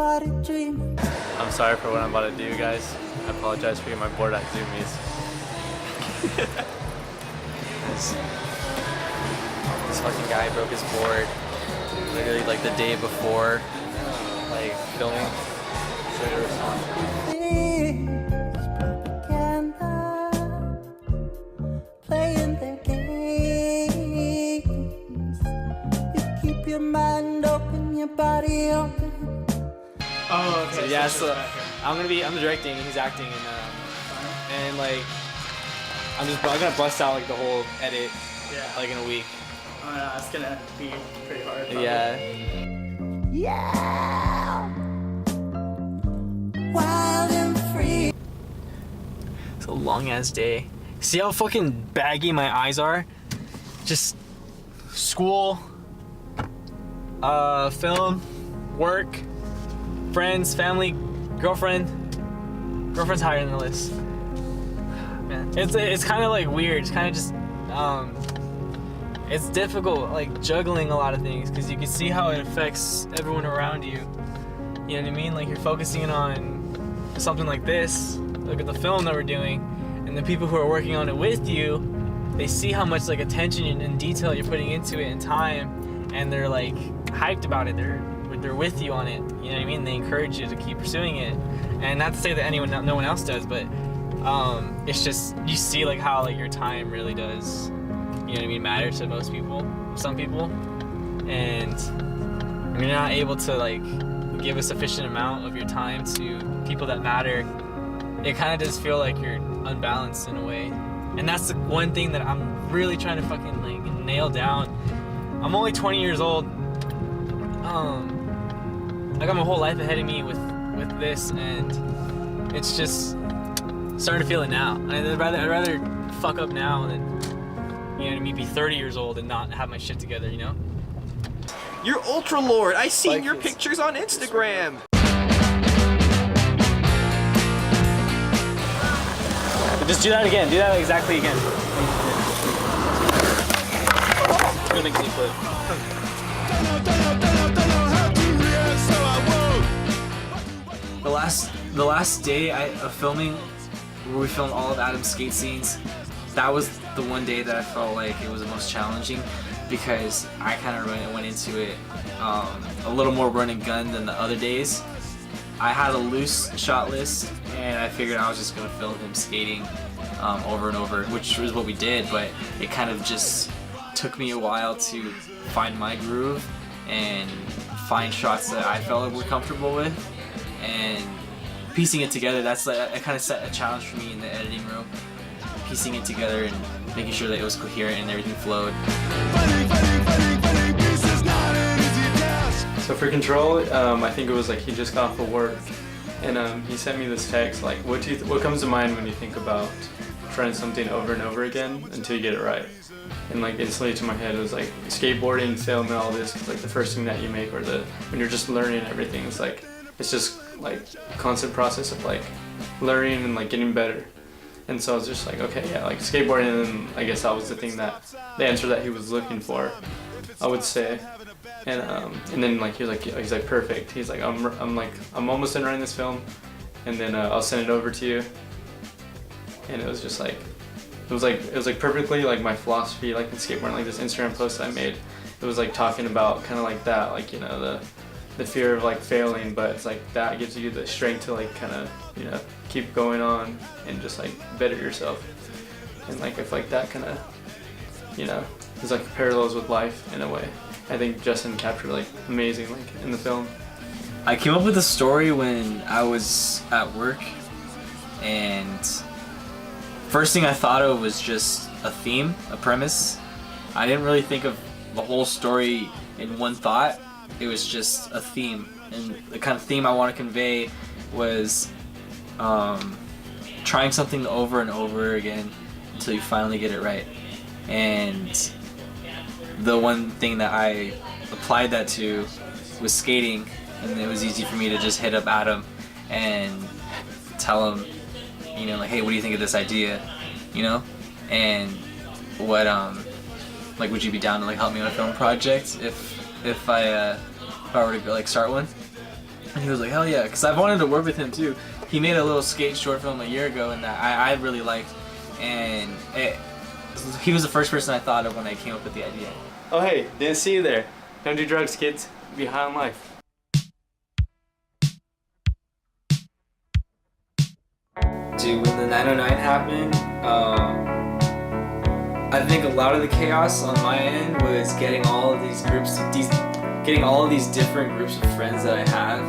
nobody dreaming. I'm sorry for what I'm about to do, guys. I apologize for getting my board at Zoomies. This fucking guy broke his board literally like the day before, like filming. So he This propaganda, playing their games. You keep your mind open, your body open. Oh, okay. So yeah, so I'm directing, he's acting, and like I'm gonna bust out like the whole edit, like in a week. Oh no, it's gonna be pretty hard. Probably. Yeah. Yeah, wild and free. It's a long ass day. See how fucking baggy my eyes are? Just school, film, work, friends, family, girlfriend. Girlfriend's higher in the list. Man, it's kind of like weird. It's kind of just it's difficult, like juggling a lot of things, because you can see how it affects everyone around you. You know what I mean? Like you're focusing on something like this. Look at the film that we're doing, and the people who are working on it with you, they see how much like attention and detail you're putting into it and time, and they're like hyped about it. They're with you on it. You know what I mean? They encourage you to keep pursuing it, and not to say that no one else does, but it's just you see like how like your time really does, you know what I mean, matter to most people, some people, and when you're not able to like give a sufficient amount of your time to people that matter, it kind of does feel like you're unbalanced in a way. And that's the one thing that I'm really trying to fucking like nail down. I'm only 20 years old. I got my whole life ahead of me with this, and it's just starting to feel it now. I'd rather fuck up now than, you know, me be 30 years old and not have my shit together, you know? You're Ultra Lord. I seen Like your this. pictures on Instagram. Just do that again. Do that exactly again. Gonna make me flip. The last day of filming, where we filmed all of Adam's skate scenes, that was the one day that I felt like it was the most challenging, because I kind of went into it a little more run and gun than the other days. I had a loose shot list, and I figured I was just gonna film him skating over and over, which was what we did, but it kind of just took me a while to find my groove and find shots that I felt were comfortable with, and piecing it together. That's like, it kind of set a challenge for me in the editing room, piecing it together and making sure that it was coherent and everything flowed. So for Control, I think it was like he just got off of work, and he sent me this text like, what comes to mind when you think about trying something over and over again until you get it right? And like instantly to my head it was like skateboarding, film, and all this. 'Cause like the first thing that you make, or when you're just learning everything, it's just like a constant process of like learning and like getting better. And so I was just like, okay, yeah, like skateboarding, and I guess that was the answer that he was looking for, I would say. And then like he's like perfect. He's like, I'm almost done writing this film, and then I'll send it over to you. And it was just like, it was like perfectly like my philosophy, like in skateboarding, like this Instagram post that I made. It was like talking about kind of like that, like, you know, the fear of like failing, but it's like that gives you the strength to like kind of, you know, keep going on and just like better yourself. And like if like that kind of, you know, is like parallels with life in a way. I think Justin captured like amazing like in the film. I came up with the story when I was at work, and first thing I thought of was just a theme, a premise. I didn't really think of the whole story in one thought. It was just a theme, and the kind of theme I want to convey was trying something over and over again until you finally get it right. And the one thing that I applied that to was skating, and it was easy for me to just hit up Adam and tell him, you know, like, hey, what do you think of this idea, you know? And what like, would you be down to like help me on a film project if I were to like start one? And he was like, hell yeah, because I've wanted to work with him too. He made a little skate short film a year ago, and that I really liked. And he was the first person I thought of when I came up with the idea. Oh hey, didn't see you there. Don't do drugs, kids. Be high on life. Dude, when the 909 happened, I think a lot of the chaos on my end was getting all of these groups, getting all of these different groups of friends that I have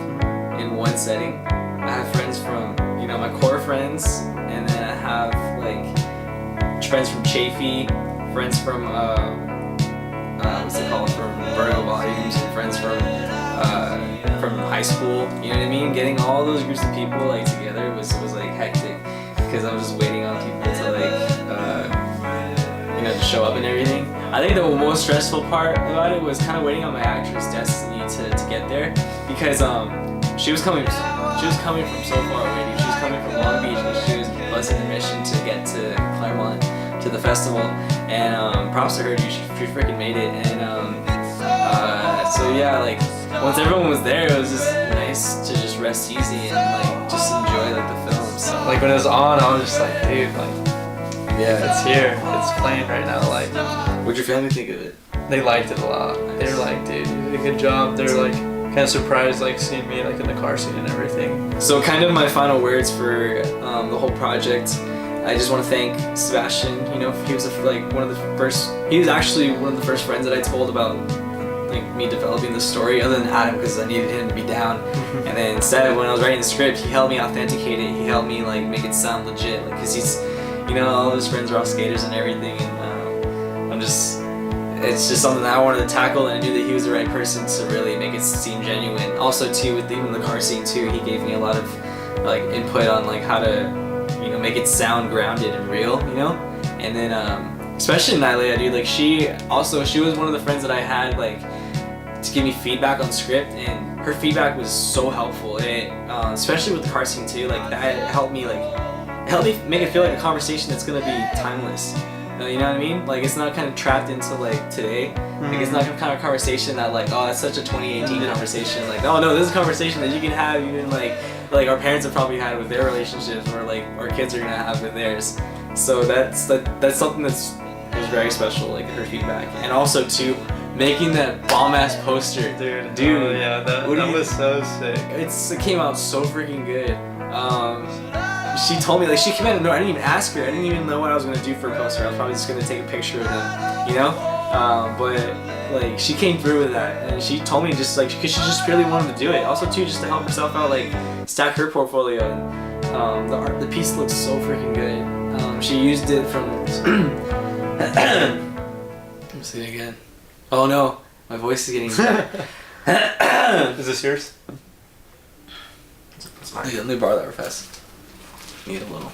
in one setting. I have friends from, you know, my core friends, and then I have like friends from Chafee, friends from what's it called, from Virgo Volumes, and friends from high school. You know what I mean? Getting all those groups of people like together was like hectic, because I was just waiting on people to like you know, to show up and everything. I think the most stressful part about it was kind of waiting on my actress Destiny to get there, because she was coming from so far away. Dude. She was coming from Long Beach, and she was busting the mission to get to Claremont to the festival. And props to her, dude. She freaking made it. And so yeah, like once everyone was there, it was just nice to just rest easy and like just enjoy like the film. So Like when it was on, I was just like, dude, like, yeah, it's here, it's playing right now. Like, what'd your family think of it? they liked it a lot. They were like, dude, you did a good job. They were like kind of surprised, like seeing me like in the car scene and everything. So kind of my final words for the whole project. I just want to thank Sebastian. You know, he was one of the first. He was actually one of the first friends that I told about like me developing the story, other than Adam, because I needed him to be down. And then instead, when I was writing the script, he helped me authenticate it. He helped me like make it sound legit, like, because he's, you know, all of his friends are all skaters and everything, and it's just something that I wanted to tackle, and I knew that he was the right person to really make it seem genuine. Also too, with even the car scene too, he gave me a lot of like input on like how to, you know, make it sound grounded and real, you know. And then especially Nylea, dude, like she was one of the friends that I had like to give me feedback on script, and her feedback was so helpful. It especially with the car scene too, like that helped me make it feel like a conversation that's gonna be timeless. You know what I mean? Like it's not kind of trapped into like today. Like it's not kind of conversation that like, oh, that's such a 2018 conversation. Like, oh no, this is a conversation that you can have even like our parents have probably had with their relationships, or like our kids are gonna have with theirs. So that's something was very special, like her feedback. And also too, making that bomb ass poster, dude. Oh, yeah, that was so sick. It came out so freaking good. She told me, like, she came out of nowhere. I didn't even ask her. I didn't even know what I was gonna do for a poster. I was probably just gonna take a picture of them, you know. But like, she came through with that, and she told me just like, because she just really wanted to do it. Also too, just to help herself out, like stack her portfolio. And the piece looks so freaking good. She used it from. Let me see it again. Oh no, my voice is getting. Is this yours? Let me borrow that real fast. Need a little.